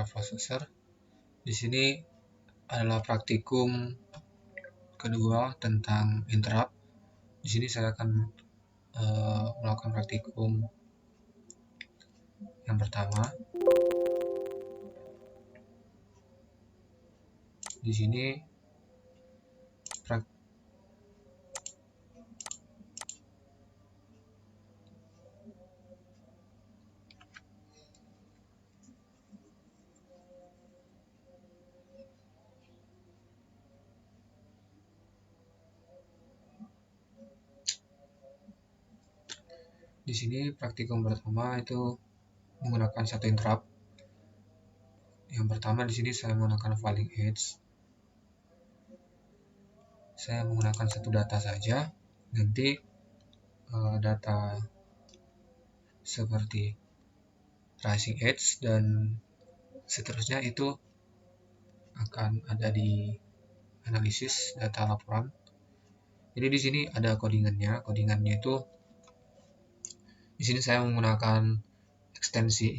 Processor. Di sini adalah praktikum kedua tentang interrupt. Di sini saya akan melakukan praktikum yang pertama. Di sini praktikum pertama itu menggunakan satu interrupt. Yang pertama di sini saya menggunakan falling edge. Saya menggunakan satu data saja. Nanti data seperti rising edge dan seterusnya itu akan ada di analisis data laporan. Jadi di sini ada codingannya. Codingannya itu di sini saya menggunakan ekstensi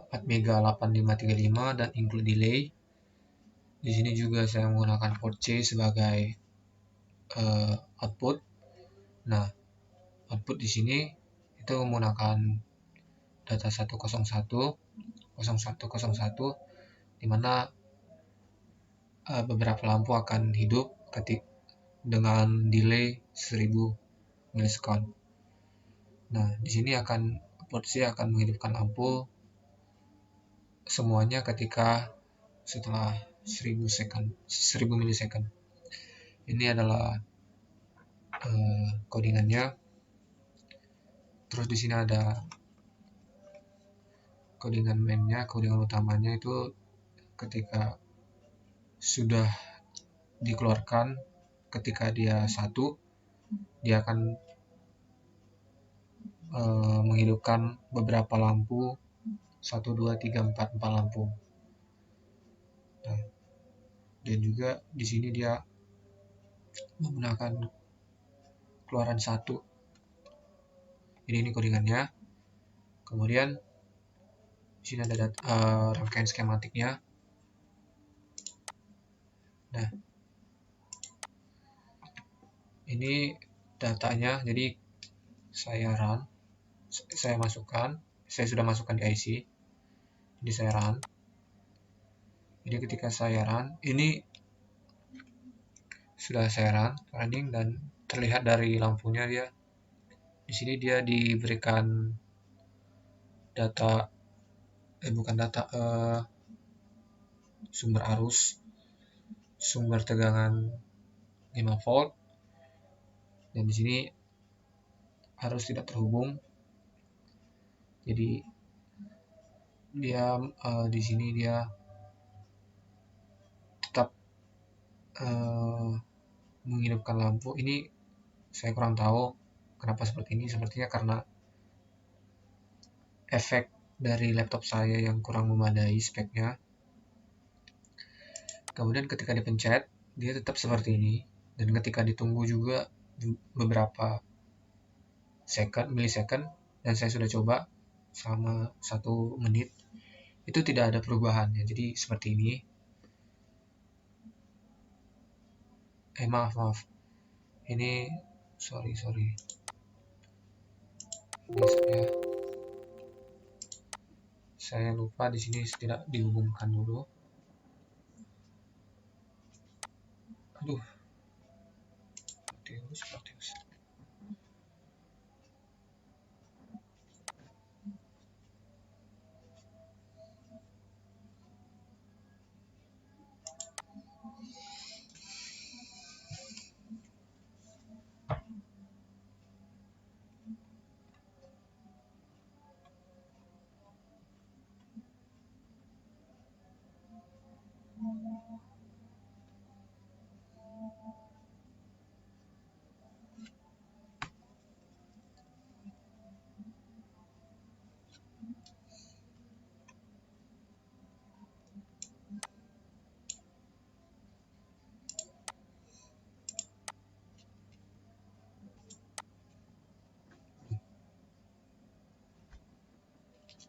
Atmega 8535 dan include delay. Di sini juga saya menggunakan port C sebagai output. Nah, output di sini itu menggunakan data 101 di mana beberapa lampu akan hidup dengan delay 1000 milisekund. Nah, di sini port C akan menghidupkan lampu semuanya ketika setelah 1000 milisekund. Ini adalah codingannya. Terus di sini ada codingan mainnya, codingan utamanya itu ketika sudah dikeluarkan, ketika dia 1, dia akan menghidupkan beberapa lampu 1, 2, 3, 4 lampu. Nah, dan juga di sini dia menggunakan keluaran 1. Ini codingannya. Kemudian di sini ada rangkaian skematiknya. Nah, ini datanya. Jadi saya sudah masukkan di IC. Jadi saya run. Jadi ketika saya run, ini sudah saya running dan terlihat dari lampunya dia. Di sini dia diberikan sumber arus, sumber tegangan 5 volt, dan di sini arus tidak terhubung. Jadi dia di sini dia tetap menghidupkan lampu. Ini saya kurang tahu kenapa seperti ini. Sepertinya karena efek dari laptop saya yang kurang memadai speknya. Kemudian ketika dipencet, dia tetap seperti ini. Dan ketika ditunggu juga beberapa milisekund, dan saya sudah coba selama 1 menit, itu tidak ada perubahan ya. Jadi seperti ini. Maaf. Ini sorry. Ini saya lupa di sini tidak dihubungkan dulu. Aduh. Seperti itu.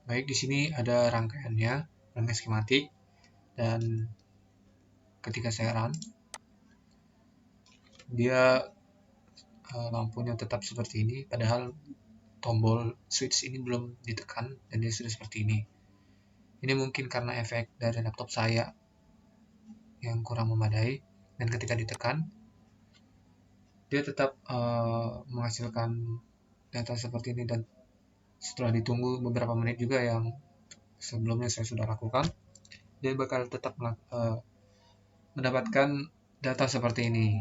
Baik, di sini ada rangkaiannya, rangkaian skematik, dan ketika saya run, dia lampunya tetap seperti ini, padahal tombol switch ini belum ditekan dan dia sudah seperti ini. Ini mungkin karena efek dari laptop saya yang kurang memadai, dan ketika ditekan, dia tetap menghasilkan data seperti ini, dan setelah ditunggu beberapa menit juga yang sebelumnya saya sudah lakukan, dia bakal tetap mendapatkan data seperti ini.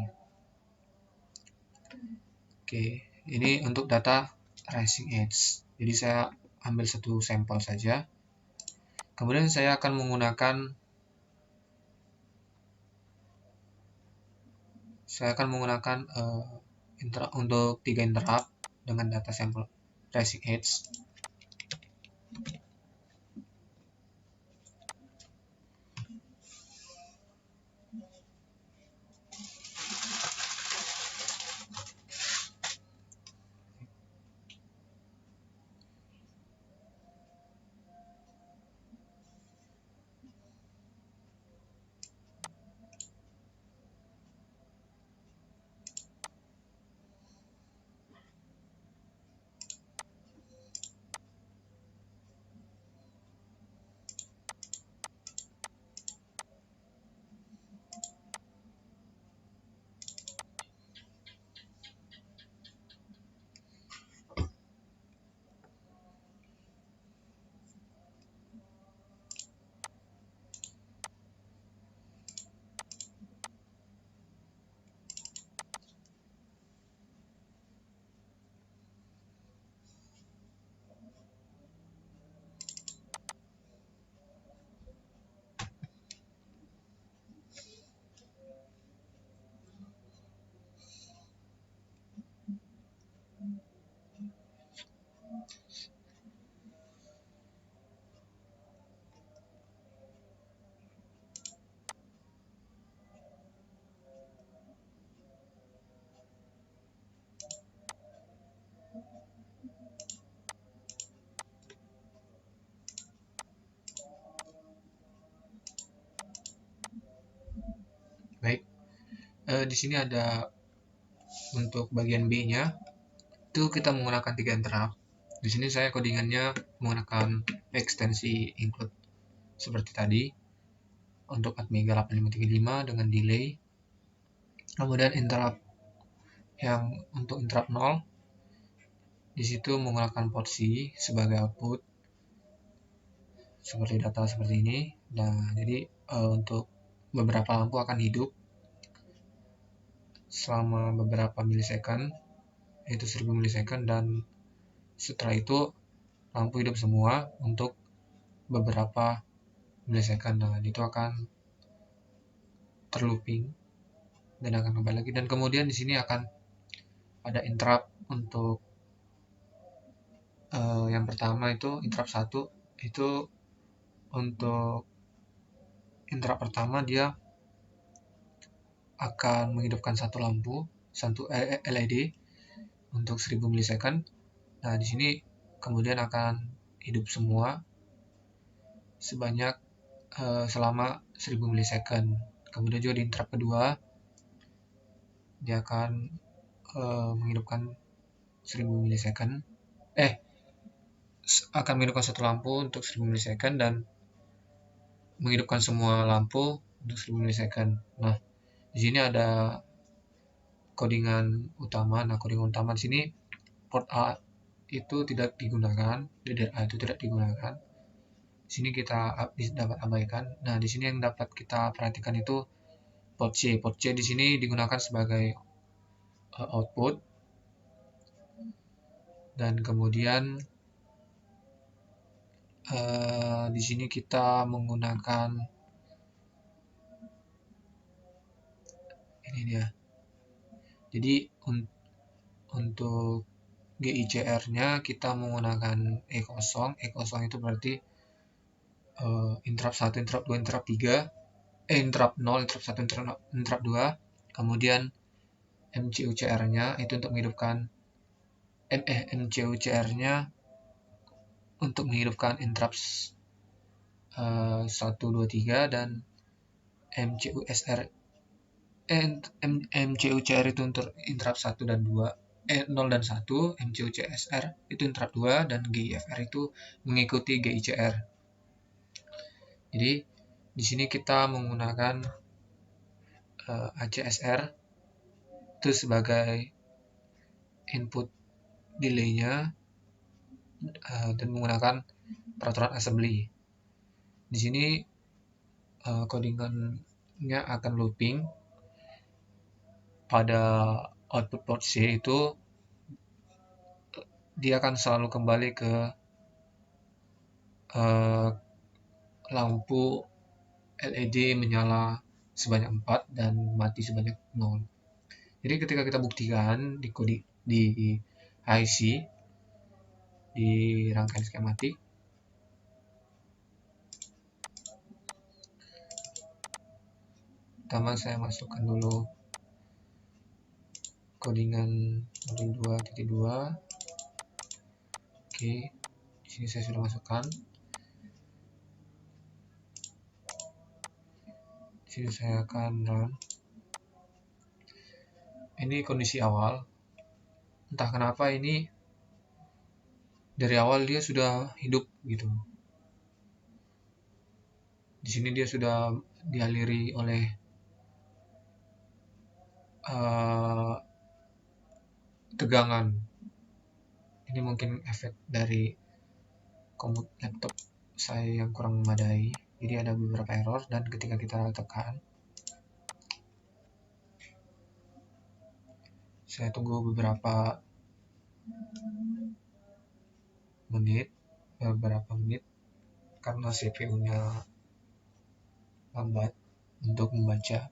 Oke, ini untuk data rising edge. Jadi saya ambil satu sampel saja. Kemudian saya akan menggunakan untuk 3 interrupt dengan data sampel rising edge. Baik, di sini ada untuk bagian B-nya, itu kita menggunakan 3 interrupt. Di sini saya codingannya menggunakan ekstensi include seperti tadi untuk Atmega 8535 dengan delay. Kemudian interrupt yang untuk interrupt 0, di situ menggunakan port C sebagai output seperti data seperti ini. Nah, jadi untuk beberapa lampu akan hidup selama beberapa milisecond, yaitu 1000 milisecond, dan setelah itu lampu hidup semua untuk beberapa milisecond. Nah, itu akan terlooping dan akan kembali lagi. Dan kemudian di sini akan ada interrupt untuk yang pertama itu interrupt 1, itu untuk interrupt pertama dia akan menghidupkan satu lampu, satu LED untuk 1000 milisecond. Nah, di sini kemudian akan hidup semua sebanyak selama 1000 milisecond. Kemudian juga di interrupt kedua dia akan menghidupkan 1000 milisecond. Akan menghidupkan satu lampu untuk 1000 milisecond dan menghidupkan semua lampu untuk 1000 milisecond. Nah, di sini ada codingan utama. Nah, codingan utama di sini port A itu tidak digunakan, DDR itu tidak digunakan. Di sini kita dapat abaikan. Nah, di sini yang dapat kita perhatikan itu port C. Port C di sini digunakan sebagai output, dan kemudian di sini kita menggunakan ini dia. Jadi untuk GICR-nya kita menggunakan E0. E0 itu berarti interrupt 1, interrupt 2, interrupt 3, interrupt 0, interrupt 1, interrupt 2. Kemudian MCUCR-nya itu untuk menghidupkan MCUCR-nya untuk menghidupkan interrupt 1, 2, 3 dan MCUSR MCUCR itu untuk interrupt 1 dan 2, 0 dan 1, MCUCSR itu interrupt 2 dan GIFR itu mengikuti GICR. Jadi di sini kita menggunakan ACSR itu sebagai input delay-nya dan menggunakan peraturan assembly. Di sini codingannya akan looping pada output port C itu, dia akan selalu kembali ke lampu LED menyala sebanyak 4 dan mati sebanyak 0. Jadi ketika kita buktikan di IC di rangkaian skematik, pertama saya masukkan dulu codingan modul 2.2. Oke, di sini saya sudah masukkan. Di sini saya akan run. Ini kondisi awal. Entah kenapa ini dari awal dia sudah hidup gitu. Di sini dia sudah dialiri oleh tegangan. Ini mungkin efek dari laptop saya yang kurang memadai. Jadi ada beberapa error, dan ketika kita tekan, saya tunggu beberapa menit karena CPU-nya lambat untuk membaca.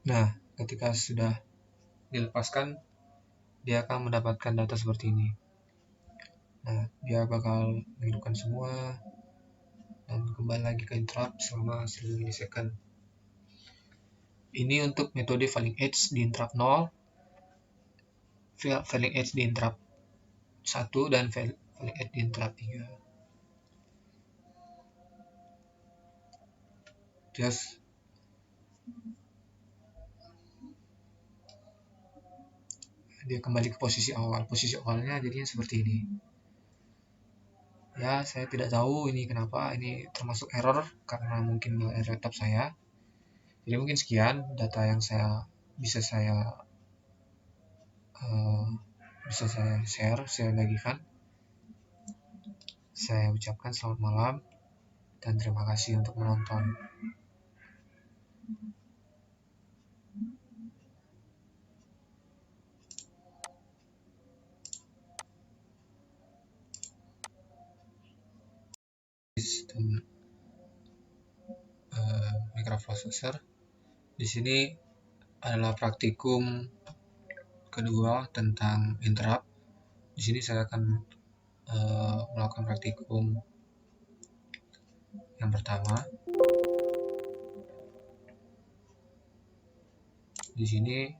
Nah, ketika sudah dilepaskan, dia akan mendapatkan data seperti ini. Nah, dia bakal menghidupkan semua dan kembali lagi ke interrupt selama 1000 milisecond. Ini untuk metode falling edge di interrupt 0, falling edge di interrupt 1, dan falling edge di interrupt 3. Just dia kembali ke posisi awal. Posisi awalnya jadinya seperti ini. Ya, saya tidak tahu ini kenapa. Ini termasuk error karena mungkin laptop saya. Jadi mungkin sekian data yang bisa saya share, saya bagikan. Saya ucapkan selamat malam dan terima kasih untuk menonton. Sistem microprocessor. Di sini adalah praktikum kedua tentang interrupt. Di sini saya akan melakukan praktikum yang pertama. Di sini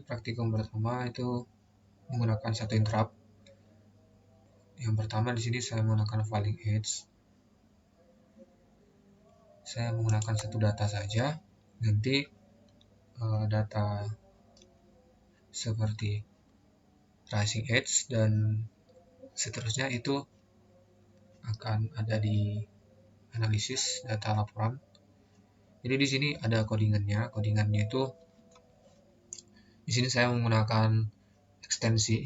praktikum pertama itu menggunakan satu interrupt. Yang pertama di sini saya menggunakan falling edge. Saya menggunakan satu data saja. Nanti data seperti rising edge dan seterusnya itu akan ada di analisis data laporan. Jadi di sini ada codingannya. Codingannya itu di sini saya menggunakan ekstensi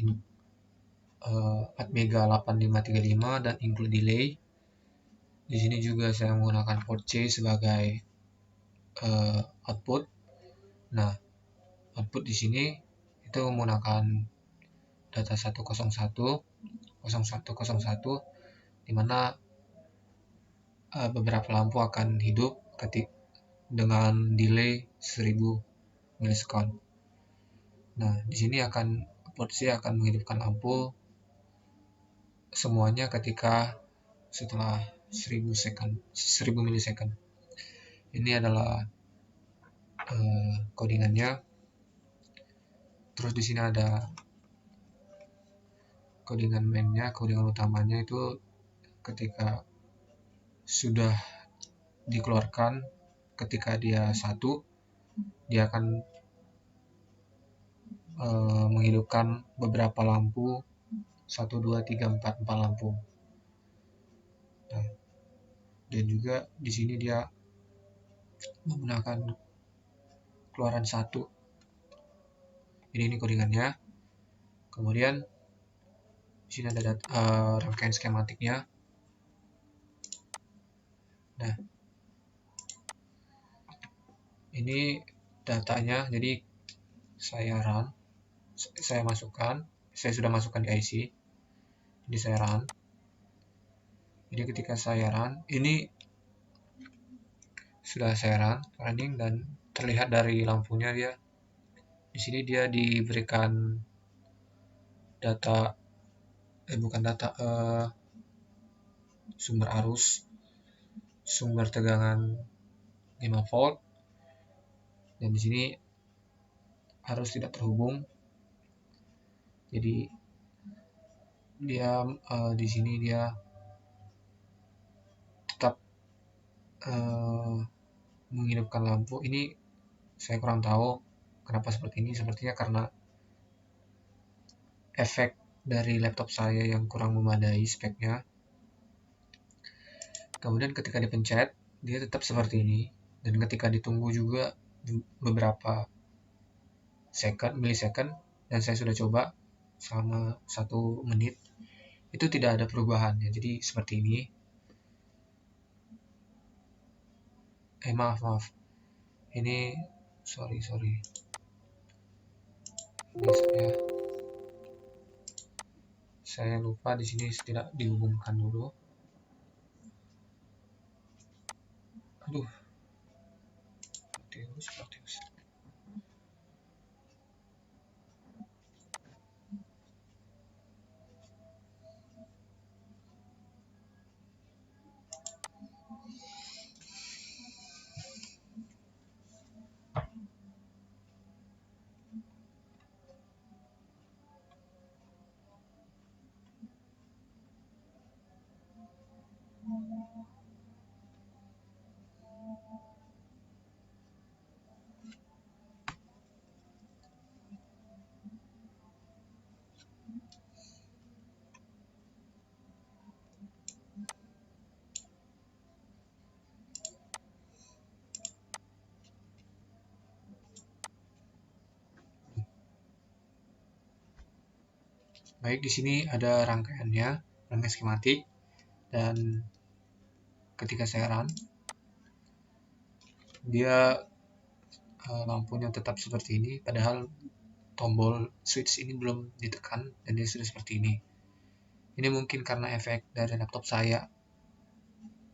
Atmega 8535 dan include delay. Di sini juga saya menggunakan port C sebagai output. Nah, output di sini itu menggunakan data 101 di mana beberapa lampu akan hidup dengan delay 1000 milisekund. Nah, di sini Apoc akan menghidupkan lampu semuanya ketika setelah 1000 milisekund. Ini adalah codingannya. Terus di sini ada codingan mainnya, codingan utamanya itu ketika sudah dikeluarkan, ketika dia 1, dia akan menghidupkan beberapa lampu, 1, 2, 3, 4 lampu. Nah, dan juga di sini dia menggunakan keluaran 1. Jadi ini codingannya. Kemudian di sini ada rangkaian skematiknya. Nah, ini datanya. Jadi saya masukkan, saya sudah masukkan di IC. Jadi saya run. Jadi ketika saya run, ini sudah saya running, dan terlihat dari lampunya dia. Di sini dia diberikan data, sumber arus, sumber tegangan 5 volt, dan di sini arus tidak terhubung. Jadi dia di sini dia tetap menghidupkan lampu. Ini saya kurang tahu kenapa seperti ini. Sepertinya karena efek dari laptop saya yang kurang memadai speknya. Kemudian ketika dipencet, dia tetap seperti ini, dan ketika ditunggu juga beberapa milisekund, dan saya sudah coba selama 1 menit, itu tidak ada perubahan ya. Jadi seperti ini. Maaf, ini sorry, ini saya lupa di sini tidak dihubungkan dulu. Aduh, seperti itu. Baik, di sini ada rangkaiannya, rangkaian skematik, dan ketika saya run, dia lampunya tetap seperti ini, padahal tombol switch ini belum ditekan, dan dia sudah seperti ini. Ini mungkin karena efek dari laptop saya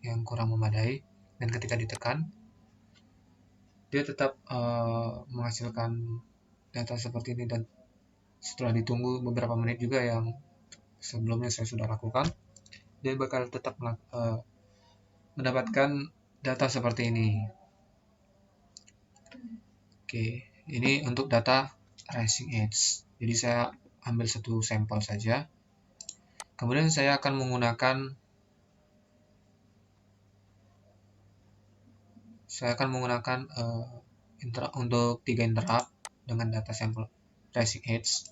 yang kurang memadai, dan ketika ditekan, dia tetap menghasilkan data seperti ini, dan setelah ditunggu beberapa menit juga yang sebelumnya saya sudah lakukan, dia bakal tetap mendapatkan data seperti ini. Oke, ini untuk data rising edge. Jadi saya ambil satu sampel saja. Kemudian saya akan menggunakan untuk 3 interrupt dengan data sampel rising edge.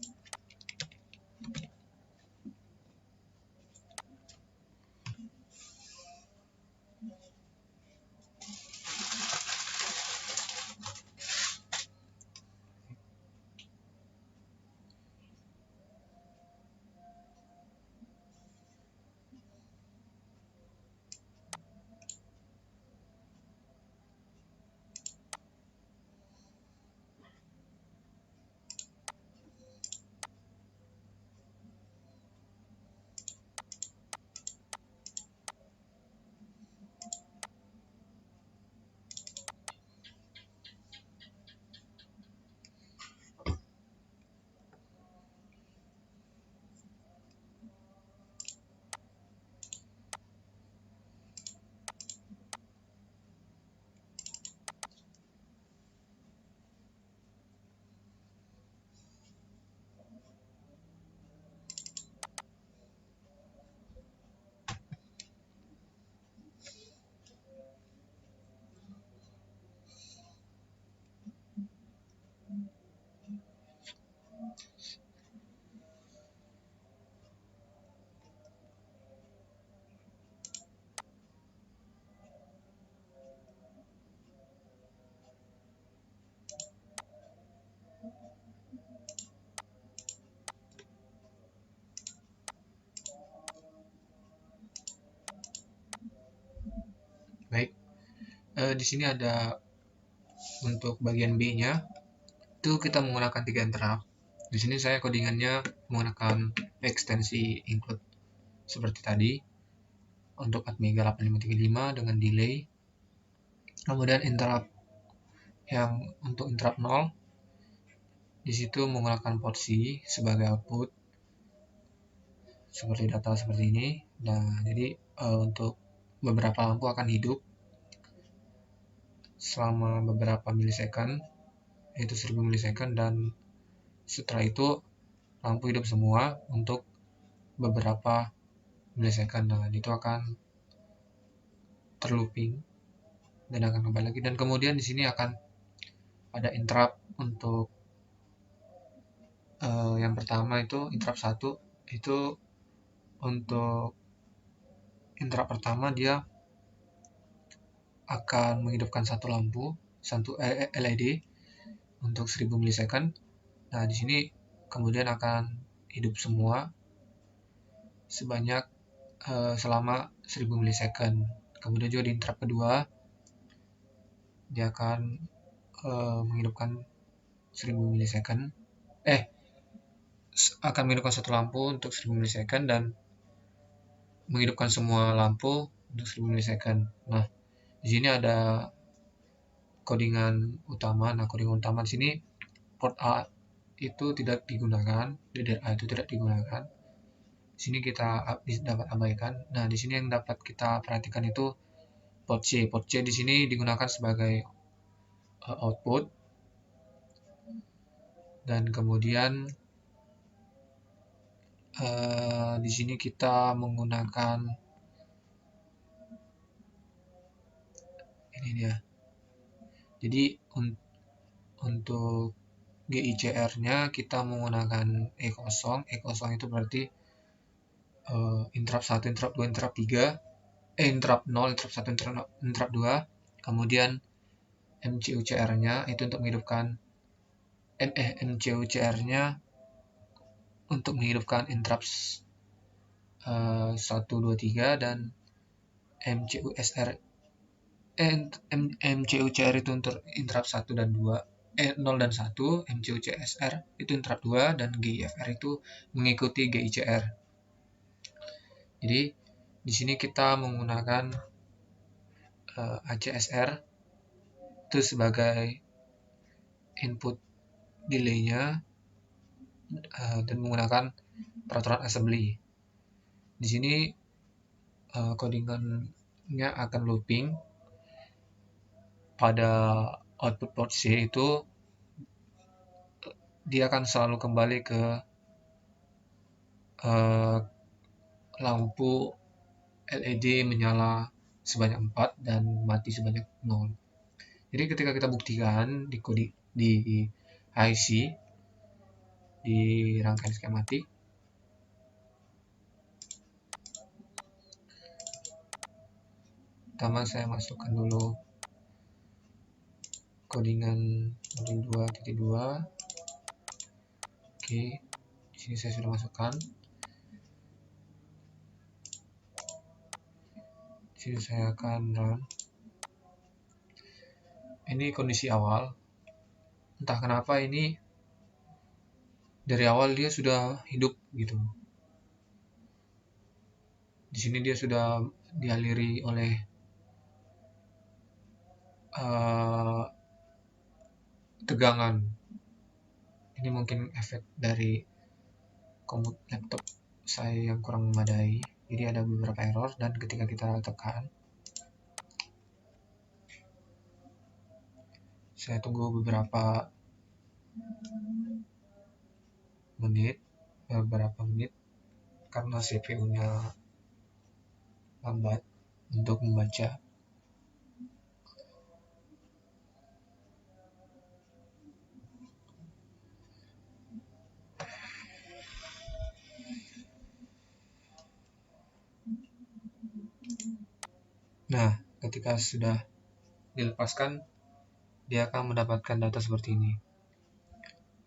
di sini ada untuk bagian B-nya itu kita menggunakan 3 interrupt. Di sini saya codingannya menggunakan ekstensi include seperti tadi untuk Atmega 8535 dengan delay. Kemudian interrupt yang untuk interrupt 0 di situ menggunakan port C sebagai output seperti data seperti ini. Nah, jadi untuk beberapa lampu akan hidup selama beberapa milisecond, yaitu 1000 milisecond, dan setelah itu lampu hidup semua untuk beberapa milisecond. Nah, itu akan terlooping dan akan kembali lagi. Dan kemudian di sini akan ada interrupt untuk yang pertama itu interrupt 1 itu untuk interrupt pertama dia akan menghidupkan satu lampu, satu LED untuk 1000 milisecond. Nah, di sini kemudian akan hidup semua sebanyak selama 1000 milisecond. Kemudian juga di interrupt kedua dia akan menghidupkan 1000 milisecond. Akan menghidupkan satu lampu untuk 1000 milisecond dan menghidupkan semua lampu untuk 1000 milisecond. Nah, di sini ada codingan utama. Nah, codingan utama di sini port A itu tidak digunakan, DDR itu tidak digunakan. Di sini kita dapat abaikan. Nah, di sini yang dapat kita perhatikan itu port C. Port C di sini digunakan sebagai output. Dan kemudian di sini kita menggunakan ini dia. Jadi untuk GICR-nya kita menggunakan E0. E0 itu berarti interrupt 1, interrupt 2, interrupt 3, interrupt 0, interrupt 1, interrupt 2. Kemudian MCUCR-nya itu untuk menghidupkan MCUCR-nya untuk menghidupkan interrupt 1, 2, 3, dan MCUCR itu untuk interrupt 1 dan 2, 0 dan 1, MCUCSR itu interrupt 2, dan GIFR itu mengikuti GICR. Jadi di sini kita menggunakan ACSR itu sebagai input delay-nya dan menggunakan peraturan assembly. Di sini codingannya akan looping pada output port C itu dia akan selalu kembali ke lampu LED menyala sebanyak 4 dan mati sebanyak 0. Jadi ketika kita buktikan di IC di rangkaian skematik, pertama saya masukkan dulu codingan modul 2.2. Oke, di sini saya sudah masukkan. Di sini saya akan run. Ini kondisi awal. Entah kenapa ini dari awal dia sudah hidup gitu. Di sini dia sudah dialiri oleh tegangan. Ini mungkin efek dari laptop saya yang kurang memadai. Jadi ada beberapa error, dan ketika kita tekan, saya tunggu beberapa menit karena CPU-nya lambat untuk membaca. Nah, ketika sudah dilepaskan, dia akan mendapatkan data seperti ini.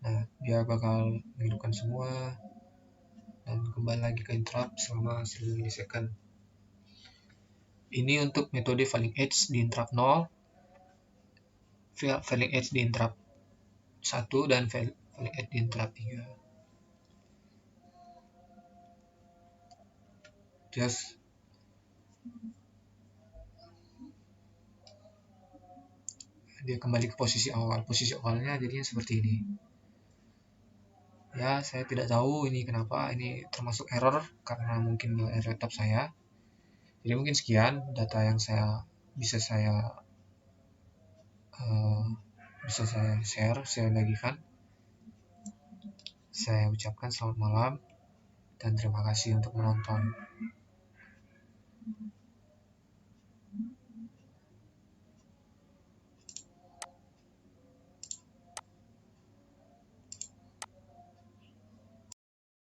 Nah, dia bakal menghidupkan semua dan kembali lagi ke interrupt selama 1000 milisecond. Ini untuk metode falling edge di interrupt 0, failing edge di interrupt 1 dan failing edge di interrupt 3. Terus dia kembali ke posisi awal. Posisi awalnya jadinya seperti ini. Ya, saya tidak tahu ini kenapa, ini termasuk error karena mungkin error laptop saya. Jadi mungkin sekian data yang bisa saya share, saya bagikan. Saya ucapkan selamat malam dan terima kasih untuk menonton.